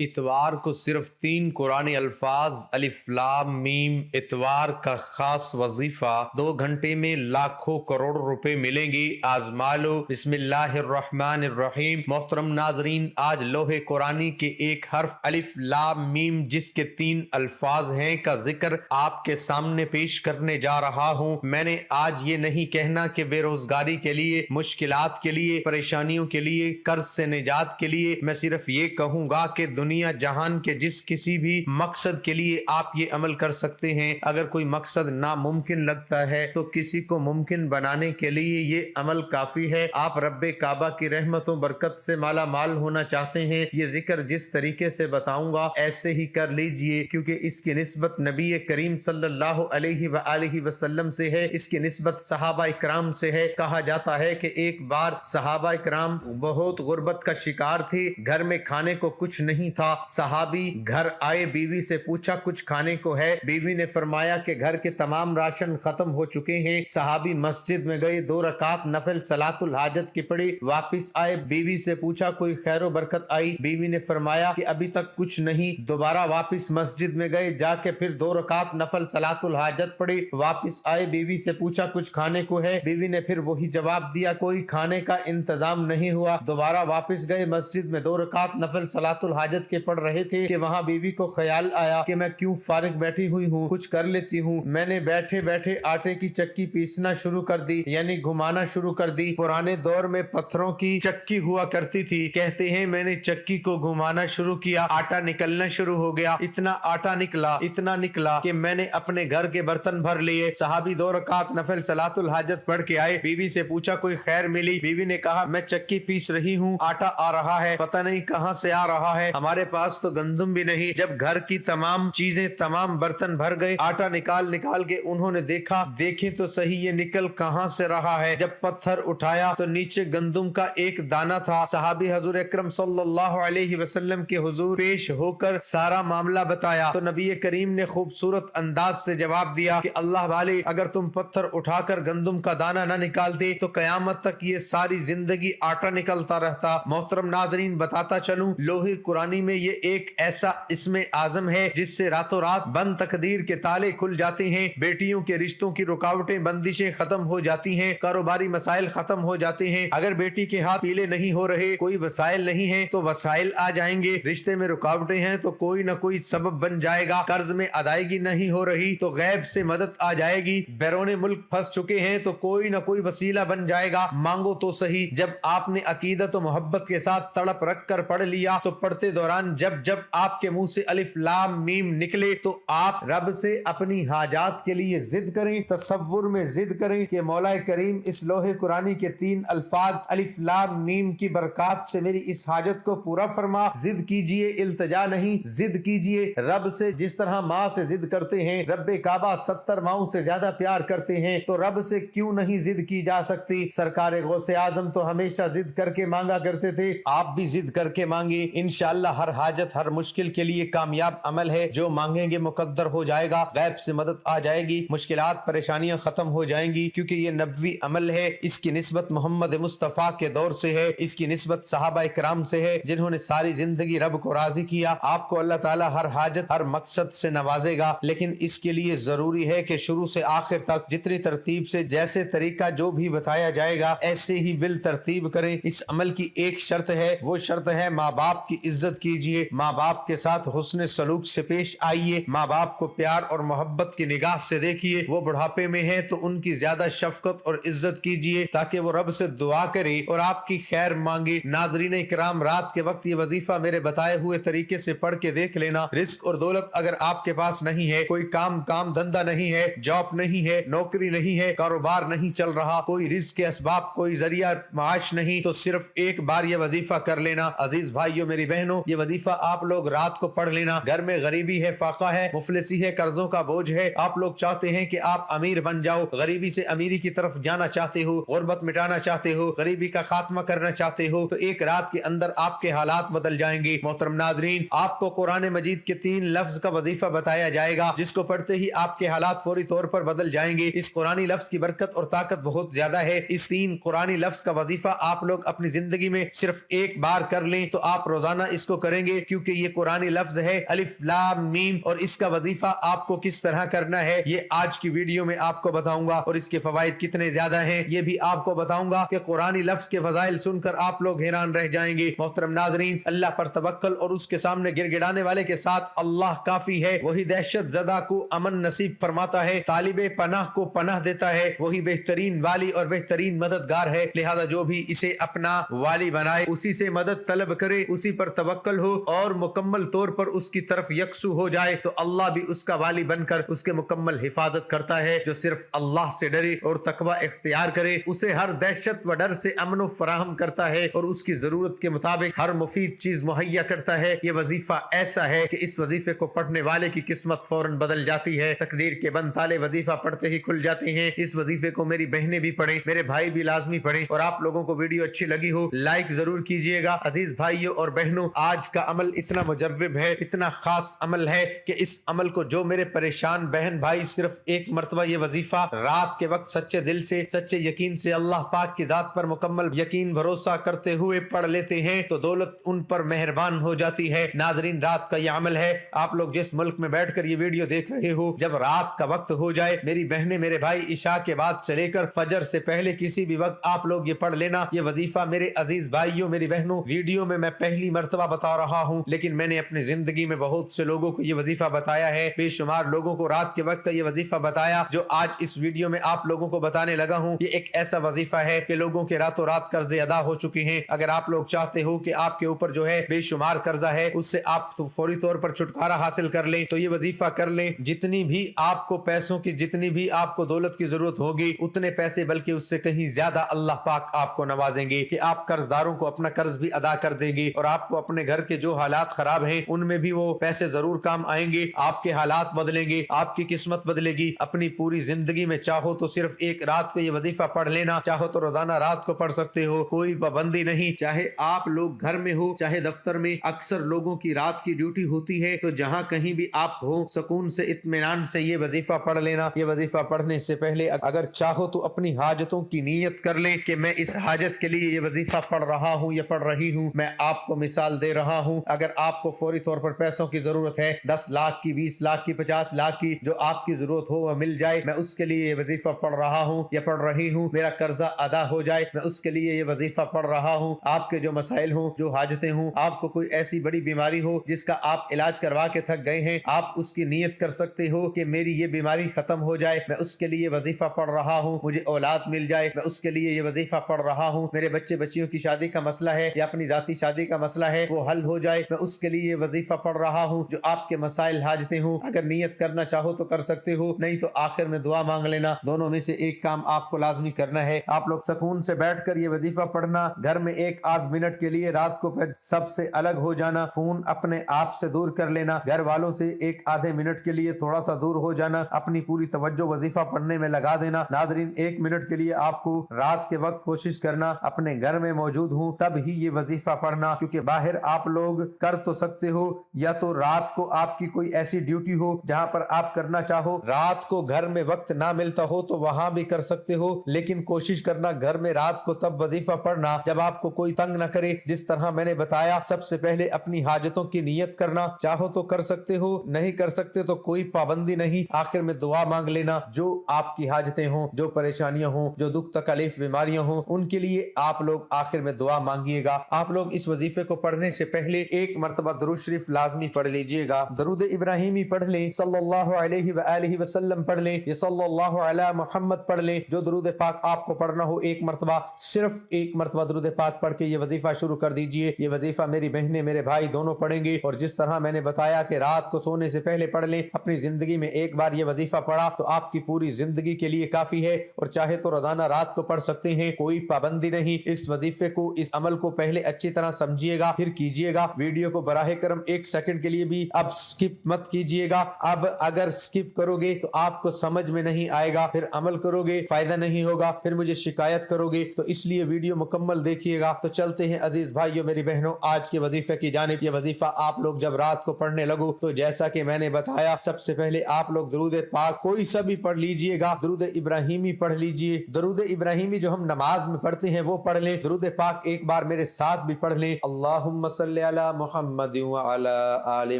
اتوار کو صرف 3 قرآنی الفاظ الف لام میم اتوار کا خاص وظیفہ 2 گھنٹے میں لاکھوں کروڑ روپے ملیں گی، آزما لو۔ بسم اللہ الرحمن الرحیم۔ محترم ناظرین، آج لوح قرآنی کے ایک حرف الف لام میم جس کے 3 الفاظ ہیں کا ذکر آپ کے سامنے پیش کرنے جا رہا ہوں۔ میں نے آج یہ نہیں کہنا کہ بے روزگاری کے لیے، مشکلات کے لیے، پریشانیوں کے لیے، قرض سے نجات کے لیے، میں صرف یہ کہوں گا کہ دنیا جہان کے جس کسی بھی مقصد کے لیے آپ یہ عمل کر سکتے ہیں۔ اگر کوئی مقصد ناممکن لگتا ہے تو کسی کو ممکن بنانے کے لیے یہ عمل کافی ہے۔ آپ رب کعبہ کی رحمتوں برکت سے مالا مال ہونا چاہتے ہیں، یہ ذکر جس طریقے سے بتاؤں گا ایسے ہی کر لیجئے، کیونکہ اس کی نسبت نبی کریم صلی اللہ علیہ وآلہ وسلم سے ہے، اس کی نسبت صحابہ کرام سے ہے۔ کہا جاتا ہے کہ ایک بار صحابہ کرام بہت غربت کا شکار تھے، گھر میں کھانے کو کچھ نہیں تھا۔ صحابی گھر آئے، بیوی سے پوچھا کچھ کھانے کو ہے؟ بیوی نے فرمایا کہ گھر کے تمام راشن ختم ہو چکے ہیں۔ صحابی مسجد میں گئے، 2 رکعت نفل صلاۃ الحاجت کی پڑھی، واپس آئے، بیوی سے پوچھا کوئی خیر و برکت آئی؟ بیوی نے فرمایا کہ ابھی تک کچھ نہیں۔ دوبارہ واپس مسجد میں گئے، جا کے پھر 2 رکعت نفل صلاۃ الحاجت پڑھی، واپس آئے، بیوی سے پوچھا کچھ کھانے کو ہے؟ بیوی نے پھر وہی جواب دیا کوئی کھانے کا انتظام نہیں ہوا۔ دوبارہ واپس گئے، مسجد میں 2 رکعت نفل صلاۃ الحاجت کے پڑھ رہے تھے کہ وہاں بیوی کو خیال آیا کہ میں کیوں فارغ بیٹھی ہوئی ہوں، کچھ کر لیتی ہوں۔ میں نے بیٹھے بیٹھے آٹے کی چکی پیسنا شروع کر دی، یعنی گھمانا شروع کر دی۔ پرانے دور میں پتھروں کی چکی ہوا کرتی تھی، کہتے ہیں میں نے چکی کو گھمانا شروع کیا، آٹا نکلنا شروع ہو گیا، اتنا آٹا نکلا، اتنا نکلا کہ میں نے اپنے گھر کے برتن بھر لیے۔ صحابی 2 رکعت نفل صلاۃ الحاجت پڑھ کے آئے، بیوی سے پوچھا کوئی خیر ملی؟ بیوی نے کہا میں چکی پیس رہی ہوں، آٹا آ رہا ہے، پتہ نہیں کہاں سے آ رہا ہے، ہمارے پاس تو گندم بھی نہیں۔ جب گھر کی تمام چیزیں، تمام برتن بھر گئے، آٹا نکال کے انہوں نے دیکھیں تو صحیح یہ نکل کہاں سے رہا ہے۔ جب پتھر اٹھایا تو نیچے گندم کا ایک دانہ تھا۔ صحابی حضور اکرم صلی اللہ علیہ وسلم کے حضور پیش ہو کر سارا معاملہ بتایا تو نبی کریم نے خوبصورت انداز سے جواب دیا کہ اللہ والے، اگر تم پتھر اٹھا کر گندم کا دانہ نہ نکالتے تو قیامت تک یہ ساری زندگی آٹا نکلتا رہتا۔ محترم ناظرین، بتاتا چلوں، لوح قرآنی میں یہ ایک ایسا اسم اعظم ہے جس سے راتوں رات بند تقدیر کے تالے کھل جاتے ہیں، بیٹیوں کے رشتوں کی رکاوٹیں، بندشیں ختم ہو جاتی ہیں، کاروباری مسائل ختم ہو جاتے ہیں۔ اگر بیٹی کے ہاتھ پیلے نہیں ہو رہے، کوئی وسائل نہیں ہیں تو وسائل آ جائیں گے، رشتے میں رکاوٹیں ہیں تو کوئی نہ کوئی سبب بن جائے گا، قرض میں ادائیگی نہیں ہو رہی تو غیب سے مدد آ جائے گی، بیرون ملک پھنس چکے ہیں تو کوئی نہ کوئی وسیلہ بن جائے گا، مانگو تو صحیح۔ جب آپ نے عقیدت و محبت کے ساتھ تڑپ رکھ کر پڑھ لیا تو پڑھتے دوران جب آپ کے منہ سے الف لام میم نکلے تو آپ رب سے اپنی حاجات کے لیے ضد کریں، تصور میں ضد کریں کہ مولا کریم اس لوح قرآنی کے 3 الفاظ الف لام میم کی برکات سے میری اس حاجت کو پورا فرما۔ ضد کیجئے، التجا نہیں، ضد کیجئے رب سے، جس طرح ماں سے ضد کرتے ہیں، رب کعبہ 70 ماؤں سے زیادہ پیار کرتے ہیں تو رب سے کیوں نہیں ضد کی جا سکتی؟ سرکار غوث اعظم تو ہمیشہ ضد کر کے مانگا کرتے تھے، آپ بھی ضد کر کے مانگے، انشاءاللہ ہر حاجت، ہر مشکل کے لیے کامیاب عمل ہے، جو مانگیں گے مقدر ہو جائے گا، غیب سے مدد آ جائے گی، مشکلات پریشانیاں ختم ہو جائیں گی، کیونکہ یہ نبوی عمل ہے، اس کی نسبت محمد مصطفیٰ کے دور سے ہے، اس کی نسبت صحابہ کرام سے ہے جنہوں نے ساری زندگی رب کو راضی کیا۔ آپ کو اللہ تعالی ہر حاجت، ہر مقصد سے نوازے گا، لیکن اس کے لیے ضروری ہے کہ شروع سے آخر تک جتنی ترتیب سے، جیسے طریقہ جو بھی بتایا جائے گا ایسے ہی بالترتیب کریں۔ اس عمل کی ایک شرط ہے، وہ شرط ہے ماں باپ کی عزت کیجئے، ماں باپ کے ساتھ حسن سلوک سے پیش آئیے، ماں باپ کو پیار اور محبت کی نگاہ سے دیکھیے، وہ بڑھاپے میں ہیں تو ان کی زیادہ شفقت اور عزت کیجئے تاکہ وہ رب سے دعا کرے اور آپ کی خیر مانگے۔ ناظرین کرام، رات کے وقت یہ وظیفہ میرے بتائے ہوئے طریقے سے پڑھ کے دیکھ لینا۔ رزق اور دولت اگر آپ کے پاس نہیں ہے، کوئی کام دھندا نہیں ہے، جاب نہیں ہے، نوکری نہیں ہے، کاروبار نہیں چل رہا، کوئی رزق کے اسباب، کوئی ذریعہ معاش نہیں، تو صرف ایک بار یہ وظیفہ کر لینا۔ عزیز بھائیو، میری بہنوں، یہ وظیفہ آپ لوگ رات کو پڑھ لینا۔ گھر میں غریبی ہے، فاقہ ہے، مفلسی ہے، قرضوں کا بوجھ ہے، آپ لوگ چاہتے ہیں کہ آپ امیر بن جاؤ، غریبی سے امیری کی طرف جانا چاہتے ہو، غربت مٹانا چاہتے ہو، غریبی کا خاتمہ کرنا چاہتے ہو، تو ایک رات کے اندر آپ کے حالات بدل جائیں گے۔ محترم ناظرین، آپ کو قرآن مجید کے 3 لفظ کا وظیفہ بتایا جائے گا جس کو پڑھتے ہی آپ کے حالات فوری طور پر بدل جائیں گے۔ اس قرآنی لفظ کی برکت اور طاقت بہت زیادہ ہے۔ اس 3 قرآنی لفظ کا وظیفہ آپ لوگ اپنی زندگی میں صرف ایک بار کر لیں تو آپ روزانہ اس کو کریں کریں گے, क्योंकि ये कुरानी लफ्ज है अलिफ लाम मीम, और इसका वजीफा आपको किस तरह करना है ये आज की वीडियो में आपको बताऊंगा, और इसके फवाइद कितने ज्यादा हैं ये भी आपको बताऊंगा कि कुरानी लफ्ज के फजाइल सुनकर आप लोग हैरान रह जाएंगे। मोहतरम नाज़रीन, अल्लाह पर तवक्कल और उसके सामने गिड़गिड़ाने वाले के साथ अल्लाह काफी है। वही दहशत ज़दा को अमन नसीब फरमाता है, तालिबे पनाह को पनाह देता है, वही बेहतरीन वाली और बेहतरीन मददगार है। लिहाजा जो भी इसे अपना वाली बनाए, उसी से मदद तलब करे, उसी पर तवक्कल हो और मुकम्मल तौर पर उसकी तरफ यकसू हो जाए, तो अल्लाह भी उसका वाली बनकर उसके मुकम्मल हिफाजत करता है। जो सिर्फ अल्लाह से डरे और तकवा इख्तियार करे, उसे हर दहशत व डर से अमन फराहम करता है और उसकी जरूरत के मुताबिक हर मुफीद चीज मुहैया करता है। ये वजीफा ऐसा है कि इस वजीफे को पढ़ने वाले की किस्मत फौरन बदल जाती है। तकदीर के बंद ताले वजीफा पढ़ते ही खुल जाते हैं। इस वजीफे को मेरी बहनें भी पढ़ें, मेरे भाई भी लाजमी पढ़ें, और आप लोगों को वीडियो अच्छी लगी हो लाइक जरूर कीजिएगा। अजीज भाइयों और बहनों, आज का अमल इतना मुजर्रब है, इतना खास अमल है कि इस अमल को जो मेरे परेशान बहन भाई सिर्फ एक मरतबा ये वजीफा रात के वक्त सच्चे दिल से, सच्चे यकीन से, अल्लाह पाक की जात पर मुकम्मल यकीन भरोसा करते हुए पढ़ लेते हैं तो दौलत उन पर मेहरबान हो जाती है। नाजरीन, रात का यह अमल है। आप लोग जिस मुल्क में बैठकर ये वीडियो देख रहे हो, जब रात का वक्त हो जाए, मेरी बहनें मेरे भाई, इशा के बाद से लेकर फजर से पहले किसी भी वक्त आप लोग ये पढ़ लेना। ये वजीफा मेरे अजीज भाइयों, मेरी बहनों, वीडियो में मैं पहली मरतबा बता रहा हूँ, लेकिन मैंने अपनी जिंदगी में बहुत से लोगों को ये वजीफा बताया है। बेशुमार लोगों को रात के वक्त ये वजीफा बताया जो आज इस वीडियो में आप लोगों को बताने लगा हूँ। ये एक ऐसा वजीफा है कि लोगों के रातों रात कर्जे अदा हो चुके हैं। अगर आप लोग चाहते हो कि आपके ऊपर जो है बेशुमार कर्जा है उससे आप तो फौरी तौर पर छुटकारा हासिल कर लें, तो ये वजीफा कर लें। जितनी भी आपको पैसों की, जितनी भी आपको दौलत की जरूरत होगी, उतने पैसे बल्कि उससे कहीं ज्यादा अल्लाह पाक आपको नवाजेंगे कि आप कर्जदारों को अपना कर्ज भी अदा कर देंगे, और आपको अपने घर के जो हालात खराब हैं उनमें भी वो पैसे जरूर काम आएंगे। आपके हालात बदलेंगे, आपकी किस्मत बदलेगी। अपनी पूरी जिंदगी में चाहो तो सिर्फ एक रात को ये वजीफा पढ़ लेना, चाहो तो रोजाना रात को पढ़ सकते हो, कोई पाबंदी नहीं। चाहे आप लोग घर में हो चाहे दफ्तर में, अक्सर लोगों की रात की ड्यूटी होती है, तो जहां कहीं भी आप हो, सुकून से इत्मीनान से ये वजीफा पढ़ लेना। ये वजीफा पढ़ने से पहले अगर चाहो तो अपनी हाजतों की नीयत कर ले कि मैं इस हाजत के लिए ये वजीफा पढ़ रहा हूँ या पढ़ रही हूँ। मैं आपको मिसाल दे रहा हूँ, अगर आपको फौरी तौर पर पैसों की जरूरत है, 10 लाख की, 20 लाख की, 50 लाख की, जो आपकी जरूरत हो वह मिल जाए, मैं उसके लिए ये वजीफा पढ़ रहा हूँ या पढ़ रही हूँ। मेरा कर्जा अदा हो जाए, मैं उसके लिए ये वजीफा पढ़ रहा हूँ। आपके जो मसाइल हो, जो हाजतें हों, आपको कोई ऐसी बड़ी बीमारी हो जिसका आप इलाज करवा के थक गए हैं, आप उसकी नीयत कर सकते हो कि मेरी ये बीमारी खत्म हो जाए, मैं उसके लिए वजीफा पढ़ रहा हूँ। मुझे औलाद मिल जाए, मैं उसके लिए ये वजीफा पढ़ रहा हूँ। मेरे बच्चे बच्चियों की शादी का मसला है या अपनी जाती शादी का मसला है वो हल हो जाए, मैं उसके लिए ये वजीफा पढ़ रहा हूँ। जो आपके मसाइल हाजतें हो, अगर नीयत करना चाहो तो कर सकते हो, नहीं तो आखिर में दुआ मांग लेना। दोनों में से एक काम आपको लाजमी करना है। आप लोग सुकून से बैठकर ये वजीफा पढ़ना। घर में एक आध मिनट के लिए रात को सबसे अलग हो जाना, फोन अपने आप से दूर कर लेना, घर वालों से एक आधे मिनट के लिए थोड़ा सा दूर हो जाना, अपनी पूरी तवज्जो वजीफा पढ़ने में लगा देना। नादरीन, 1 मिनट के लिए आपको रात के वक्त कोशिश करना अपने घर में मौजूद हूँ तब ही ये वजीफा पढ़ना, क्योंकि बाहर आप लोग कर तो सकते हो, या तो रात को आपकी कोई ऐसी ड्यूटी हो जहाँ पर आप करना चाहो, रात को घर में वक्त ना मिलता हो तो वहां भी कर सकते हो, लेकिन कोशिश करना घर में रात को तब वजीफा पढ़ना जब आपको कोई तंग न करे। जिस तरह मैंने बताया, सबसे पहले अपनी हाजतों की नीयत करना, चाहो तो कर सकते हो, नहीं कर सकते तो कोई पाबंदी नहीं। आखिर में दुआ मांग लेना, जो आपकी हाजतें हों, जो परेशानियां हों, जो दुख तकलीफ बीमारियां हों, उनके लिए आप लोग आखिर में दुआ मांगिएगा। आप लोग इस वजीफे को पढ़ने से पहले एक मरतबा दुरूद शरीफ लाजमी पढ़ लीजिएगा। दरूद इब्राहिमी पढ़ लें, सल्लल्लाहु अलैहि व आलिहि वसल्लम पढ़ लें, ये सल्लल्लाहु अला मुहम्मद पढ़ लें। जो दरूद पाक आपको पढ़ना हो, एक मरतबा, सिर्फ एक मरतबा दरूद पाक पढ़ के ये वजीफा शुरू कर दीजिए। ये वजीफा मेरी बहनें मेरे भाई दोनों पढ़ेंगे, और जिस तरह मैंने बताया कि रात को सोने से पहले पढ़ लें, अपनी जिंदगी में एक बार ये वजीफा पढ़ा तो आपकी पूरी जिंदगी के लिए काफी है। और चाहे तो रोजाना रात को पढ़ सकते हैं, कोई पाबंदी नहीं। इस वजीफे को, इस अमल को पहले अच्छी तरह समझिएगा फिर कीजिएगा। वीडियो को बराहे करम 1 सेकंड के लिए भी अब स्किप मत कीजिएगा। अब अगर स्किप करोगे तो आपको समझ में नहीं आएगा, फिर अमल करोगे फायदा नहीं होगा, फिर मुझे शिकायत करोगे, तो इसलिए वीडियो मुकम्मल देखिएगा। तो चलते हैं अजीज भाइयों मेरी बहनों आज के वजीफे की जानिब। ये वजीफा आप लोग जब रात को पढ़ने लगो तो जैसा कि मैंने बताया, सबसे पहले आप लोग दरूद पाक कोई सा भी पढ़ लीजिएगा। दरूद इब्राहिमी पढ़ लीजिए, दरूद इब्राहिमी जो हम नमाज में पढ़ते हैं वो पढ़ लें। दरूद पाक एक बार मेरे साथ भी पढ़ लें, अल्लाहुम्मा सल्ली सल्लि अला मुहम्मद व अला आलि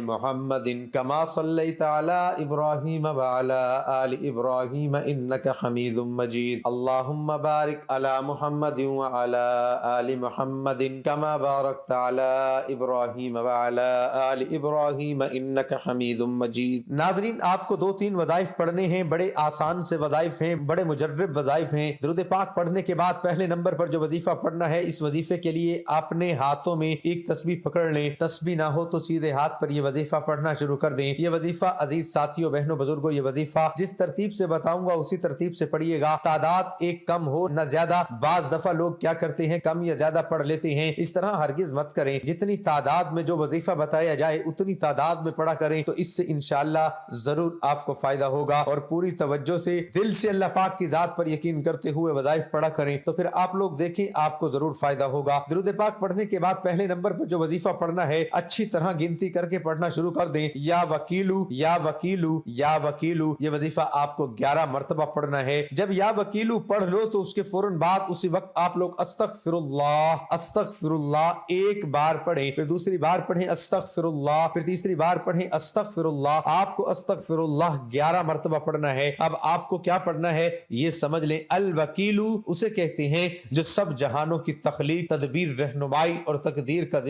मुहम्मद कमा सल्लैता अला इब्राहीम व अला आलि इब्राहीम इन्नका हमीदुम मजीद। अल्लाहुम्मा बारिक अला मुहम्मद व अला आलि मुहम्मद कमा बारकता अला इब्राहीम व अला आलि इब्राहीम इन्नका हमीदुम मजीद। नाज़रीन, आपको 2-3 वज़ाइफ पढ़ने हैं, बड़े आसान से वज़ाइफ हैं, बड़े मुजर्रब वज़ाइफ हैं। दुरूद पाक पढ़ने के बाद पहले नंबर पर जो वजीफा पढ़ना है, इस वजीफे के लिए आपने हाथों में एक तस्बीह पकड़ लें। तस्बीह ना हो तो सीधे हाथ पर यह वजीफा पढ़ना शुरू कर दें। यह वजीफा अजीज साथियों, बहनों, बुजुर्गों, ये वजीफा जिस तरतीब से बताऊंगा उसी तरतीब से पढ़िएगा। तादाद एक कम हो न ज्यादा। बाज दफा लोग क्या करते हैं, कम या ज्यादा पढ़ लेते हैं। इस तरह हरगिज मत करें। जितनी तादाद में जो वजीफा बताया जाए उतनी तादाद में पढ़ा करें, तो इससे इंशाअल्लाह जरूर आपको फायदा होगा। और पूरी तवज्जो से दिल से अल्लाह पाक की जात पर यकीन करते हुए वज़ाइफ पढ़ा करें, तो फिर आप लोग देखें आपको जरूर फायदा होगा। दुरूद पाक पढ़ने के बाद पहले नंबर पर जो वजीफा पढ़ना है, अच्छी तरह गिनती करके पढ़ना शुरू कर दें। या वकीलू या वकीलू या वकीलू, ये वजीफा आपको 11 मरतबा पढ़ना है। जब या वकीलू पढ़ लो तो उसके फौरन बाद उसी वक्त आप लोग अस्तगफिरुल्लाह अस्तगफिरुल्लाह एक बार पढ़ें, फिर दूसरी बार पढ़ें अस्तगफिरुल्लाह, फिर तीसरी बार पढ़ें अस्तगफिरुल्लाह। आपको अस्तगफिरुल्लाह 11 मरतबा पढ़ना है। अब आपको क्या पढ़ना है ये समझ लें। अल वकीलू उसे कहते हैं जो सब जहानों की तखलीक, तदबीर, रहनुमाई और तकदीर का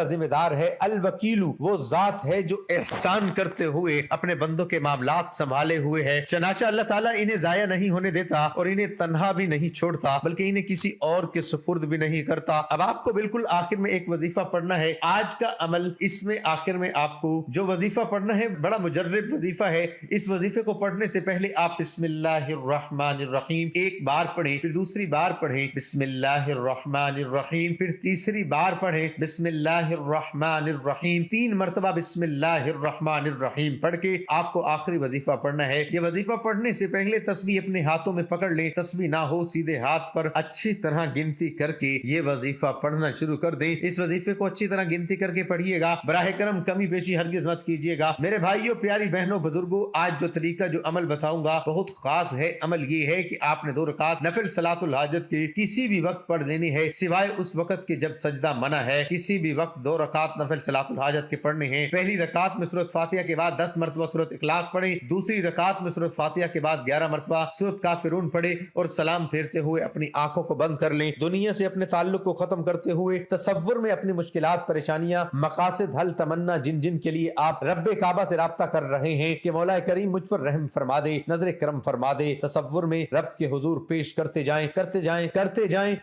जिम्मेदार है। अल वकीलू वो जात है जो एहसान करते हुए अपने बंदों के मामलात संभाले हुए है। चनाचा अल्लाह ताला इन्हें जाया नहीं होने देता और इन्हें तन्हा भी नहीं छोड़ता, बल्कि इन्हें किसी और के सुपुर्द भी नहीं करता। अब आपको बिल्कुल आखिर में एक वजीफा पढ़ना है। आज का अमल इसमें आखिर में आपको जो वजीफा पढ़ना है बड़ा मुजर्रब वजीफा है। इस वजीफे को पढ़ने से पहले आप बिस्मिल्लाहिर्रहमानिर्रहीम एक बार पढ़ें, फिर दूसरी बार पढ़ें बिस्मिल्लाहिर्रहमानिर्रहीम, फिर तीसरी बार पढ़ें बिस्मिल्लाहिर्रहमानिर्रहीम। 3 मरतबा बिस्मिल्लाहिर्रहमानिर्रहीम पढ़ के आपको आखिरी वजीफा पढ़ना है। ये वजीफा पढ़ने से पहले तस्बीह अपने हाथों में पकड़ लें। तस्बीह ना हो सीधे हाथ पर अच्छी तरह गिनती करके ये वजीफा पढ़ना शुरू कर दें। इस वजीफे को अच्छी तरह गिनती करके पढ़िएगा। बराह करम कमी पेशी हरगिज मत कीजिएगा। मेरे भाइयों, प्यारी बहनों, बुजुर्गों, आज जो तरीका जो अमल बताऊंगा बहुत खास है। अमल ये है कि आपने 2 रकात नफिल सलातुल हाजत के किसी भी वक्त पढ़ लेनी है, सिवाय उस वक्त के जब सजदा मना है। किसी भी वक्त 2 रकात नफिल सलातुल हाजत के पढ़ने हैं। पहली रकात में सूरत फातिहा के बाद 10 मरतबा सूरत इखलास पढ़े, दूसरी रकात में सूरत फातिहा के बाद 11 मरतबा सूरत काफिरून पढ़े और सलाम फेरते हुए अपनी आंखों को बंद कर लें। दुनिया से अपने ताल्लुक को खत्म करते हुए तसव्वुर में अपनी मुश्किलात, परेशानियां, मकासद, हल, तमन्ना जिन जिन के लिए आप रब्बे काबा से राब्ता कर रहे हैं कि मौला करीम मुझ पर रहम फरमा दे, नजर करम फरमा दे, तसव्वुर में रब के हुजूर पेश करते जाएं।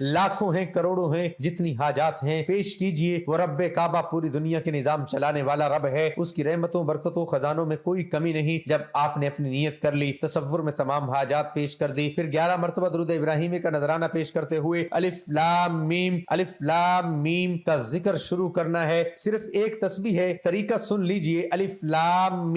लाखों हैं, करोड़ों हैं, जितनी हाजात हैं पेश कीजिए। वो रब्बे काबा पूरी दुनिया के निजाम चलाने वाला रब है। उसकी रहमतों, बरकतों, खजानों में कोई कमी नहीं। जब आपने अपनी नियत कर ली, तसव्वुर में तमाम हाजात पेश कर दी, फिर 11 मरतबा दुरूद इब्राहिमी का नजराना पेश करते हुए अलिफ लाम मीम का जिक्र शुरू करना है। सिर्फ एक तस्बीह है, तरीका सुन लीजिए। अलिफ लाम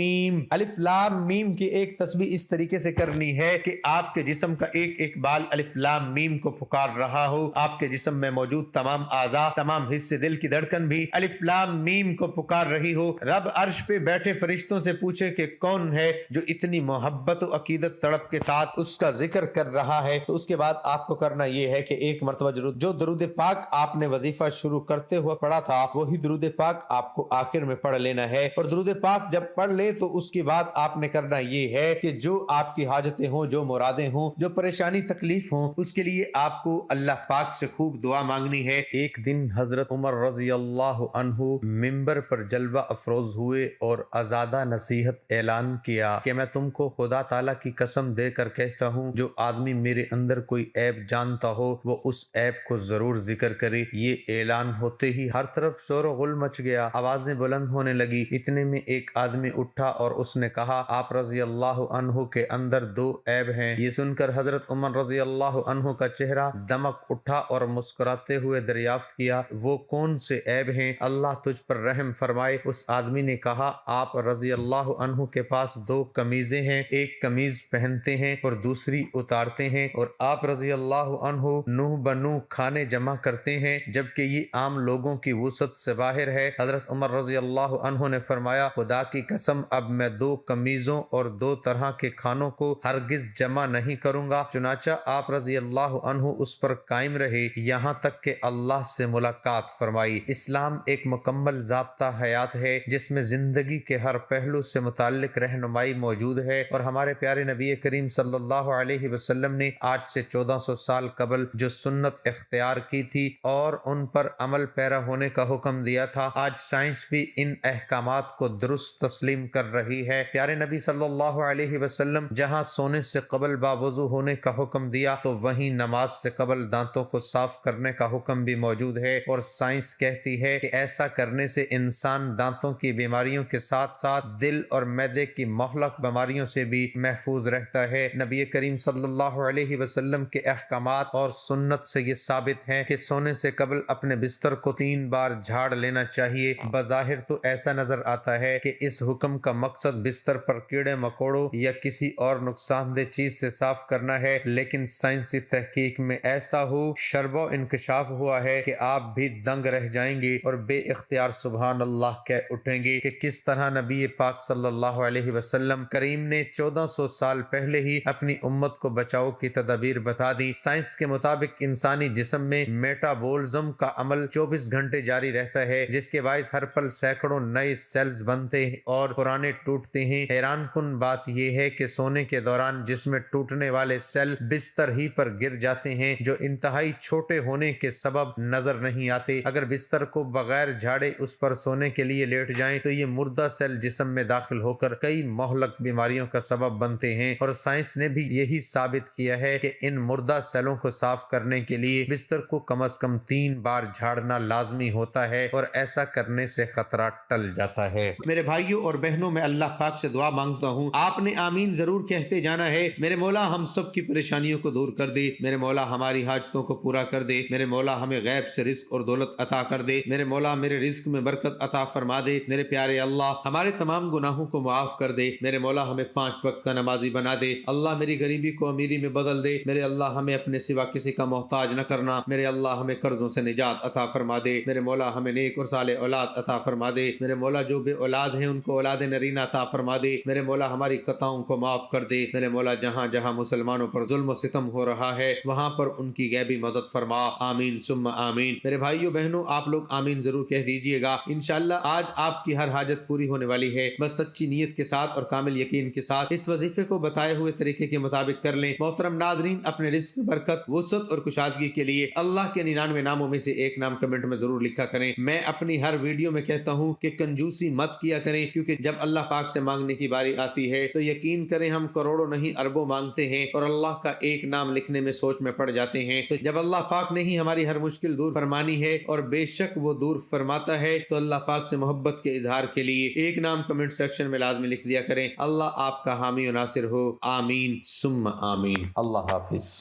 मीम की एक तस्बीह इस तरीके से करनी है कि आपके जिस्म का एक एक बाल अलिफ लाम मीम को पुकार रहा हो। आपके जिस्म में मौजूद तमाम आज़ा, तमाम हिस्से, दिल की धड़कन भी अलिफ लाम मीम को पुकार रही हो। रब अर्श पे बैठे फरिश्तों से पूछे कि कौन है जो इतनी मोहब्बत और अकीदत तड़प के साथ उसका जिक्र कर रहा है। तो उसके बाद आपको करना यह है कि एक मरतबा जो दरूद पाक आपने वजीफा शुरू करते हुए पढ़ा था, वही दरूद पाक आपको आखिर में पढ़ लेना है। और दरूद पाक जब पढ़ ले तो उसके बाद आपने करना ये है कि जो आपकी हाजतें हों, जो मुरादें हों, जो परेशानी तकलीफ हो, उसके लिए आपको अल्लाह पाक से खूब दुआ मांगनी है। एक दिन हजरत उमर रजी अल्लाह अन्हु मिंबर पर जलवा अफरोज हुए और आजादा नसीहत ऐलान किया कि मैं तुमको खुदा ताला की कसम देकर कहता हूँ, जो आदमी मेरे अंदर कोई ऐब जानता हो वो उस ऐब को जरूर जिक्र करे। ये ऐलान होते ही हर तरफ शोर गुल मच गया, आवाजें बुलंद होने लगी। इतने में एक आदमी उठा और उसने कहा, आप रजी अल्लाह अन्हु के अंदर 2 ऐब हैं। ये सुनकर हजरत उमर रजी अल्लाह अन्हु का चेहरा दमक उठा और मुस्कुराते हुए दरियाफ्त किया, वो कौन से ऐब हैं, अल्लाह तुझ पर रहम फरमाए। उस आदमी ने कहा, आप रजी अल्लाह अन्हु के पास 2 कमीजें हैं, एक कमीज पहनते हैं और दूसरी उतारते हैं, और आप रजी अल्लाह अन्हु नूह बनू खाने जमा करते हैं, जबकि ये आम लोगों की वुसत से बाहर है। हजरत उमर रजी अल्लाह अन्हु ने फरमाया, खुदा की कसम अब मैं 2 कमीजों और 2 तरह के खानों को हरगिज जमा नहीं करूंगा। चुनाचा आप रजी अल्लाह अन्हु उस पर कायम रहे यहाँ तक कि अल्लाह से मुलाकात فرمائی۔ اسلام ایک مکمل ضابطہ حیات ہے جس میں زندگی کے ہر پہلو سے متعلق رہنمائی موجود ہے، اور ہمارے پیارے نبی کریم صلی اللہ علیہ وسلم نے آج سے 1400 سال قبل جو سنت اختیار کی تھی اور ان پر عمل پیرا ہونے کا حکم دیا تھا، آج سائنس بھی ان احکامات کو درست تسلیم کر رہی ہے۔ پیارے نبی صلی اللہ علیہ وسلم جہاں سونے سے قبل باوضو ہونے کا حکم دیا تو وہیں نماز سے قبل دانتوں کو صاف کرنے کا حکم بھی موجود ہے، اور سائنس کہتی ہے کہ ایسا کرنے سے انسان دانتوں کی بیماریوں کے ساتھ ساتھ دل اور معدے کی مہلک بیماریوں سے بھی محفوظ رہتا ہے۔ نبی کریم صلی اللہ علیہ وسلم کے احکامات اور سنت سے یہ ثابت ہے کہ سونے سے قبل اپنے بستر کو 3 بار جھاڑ لینا چاہیے۔ بظاہر تو ایسا نظر آتا ہے کہ اس حکم کا مقصد بستر پر کیڑے مکوڑوں یا کسی اور نقصان دہ چیز سے صاف کرنا ہے، لیکن سائنسی تحقیق میں ایسا شرب و انکشاف ہوا ہے کہ آپ بھی دنگ رہ جائیں گے اور بے اختیار سبحان اللہ کہہ اٹھیں گے کہ کس طرح نبی پاک صلی اللہ علیہ وسلم کریم نے 1400 سال پہلے ہی اپنی امت کو بچاؤ کی تدابیر بتا دی۔ سائنس کے مطابق انسانی جسم میں میٹابولزم کا عمل 24 گھنٹے جاری رہتا ہے، جس کے باعث ہر پل سینکڑوں نئے سیلز بنتے ہیں اور پرانے ٹوٹتے ہیں۔ حیران کن بات یہ ہے کہ سونے کے دوران جسم میں ٹوٹنے والے سیل بستر ہی پر گر جاتے ہیں، جو انتہائی چھوٹے ہونے کے سبب نظر نہیں آتے۔ اگر بستر کو بغیر جھاڑے اس پر سونے کے لیے لیٹ جائیں تو یہ مردہ سیل جسم میں داخل ہو کر کئی مہلک بیماریوں کا سبب بنتے ہیں، اور سائنس نے بھی یہی ثابت کیا ہے کہ ان مردہ سیلوں کو صاف کرنے کے لیے بستر کو کم از کم 3 بار جھاڑنا لازمی ہوتا ہے، اور ایسا کرنے سے خطرہ ٹل جاتا ہے۔ میرے بھائیوں اور بہنوں، میں اللہ پاک سے دعا مانگتا ہوں آپ نے آمین ضرور کہتے جانا ہے۔ میرے مولا ہم سب کی پریشانیوں کو دور کر دے، میرے مولا ہماری حاجتوں کو پورا کر دے، میرے مولا ہمیں غیب سے رزق اور دولت عطا کر دے، میرے مولا میرے رزق میں برکت عطا فرما دے، میرے پیارے اللہ ہمارے تمام گناہوں کو معاف کر دے، میرے مولا ہمیں 5 وقت کا نمازی بنا دے، اللہ میری غریبی کو امیری میں بدل دے، میرے اللہ ہمیں اپنے سوا کسی کا محتاج نہ کرنا، میرے اللہ ہمیں قرضوں سے نجات عطا فرما دے، میرے مولا ہمیں نیک اور صالح اولاد عطا فرما دے، میرے مولا جو بے اولاد ہیں ان کو اولاد نرینہ عطا فرما دے، میرے مولا ہماری خطاؤں کو معاف کر دے، میرے مولا جہاں جہاں مسلمانوں پر ظلم و ستم ہو رہا ہے وہاں پر ان کی غیبی مدد فرما، آمین ثم آمین۔ میرے بھائیو بہنوں، آپ لوگ آمین ضرور کہہ دیجئے گا، انشاءاللہ آج آپ کی ہر حاجت پوری ہونے والی ہے، بس سچی نیت کے ساتھ اور کامل یقین کے ساتھ اس وظیفے کو بتائے ہوئے طریقے کے مطابق کر لیں۔ محترم ناظرین، اپنے رزق میں برکت، وسعت اور کشادگی کے لیے اللہ کے 99 ناموں میں سے ایک نام کمنٹ میں ضرور لکھا کریں۔ میں اپنی ہر ویڈیو میں کہتا ہوں کہ کنجوسی مت کیا کریں، کیونکہ جب اللہ پاک سے مانگنے کی باری آتی ہے تو یقین کریں ہم کروڑوں نہیں اربوں مانگتے ہیں اور اللہ کا ایک نام لکھنے میں سوچ میں پڑ جاتے ہیں۔ تو جب اللہ پاک نے ہی ہماری ہر مشکل دور فرمانی ہے، اور بے شک وہ دور فرماتا ہے، تو اللہ پاک سے محبت کے اظہار کے لیے ایک نام کمنٹ سیکشن میں لازمی لکھ دیا کریں۔ اللہ آپ کا حامی و ناصر ہو، آمین ثم آمین۔ اللہ حافظ۔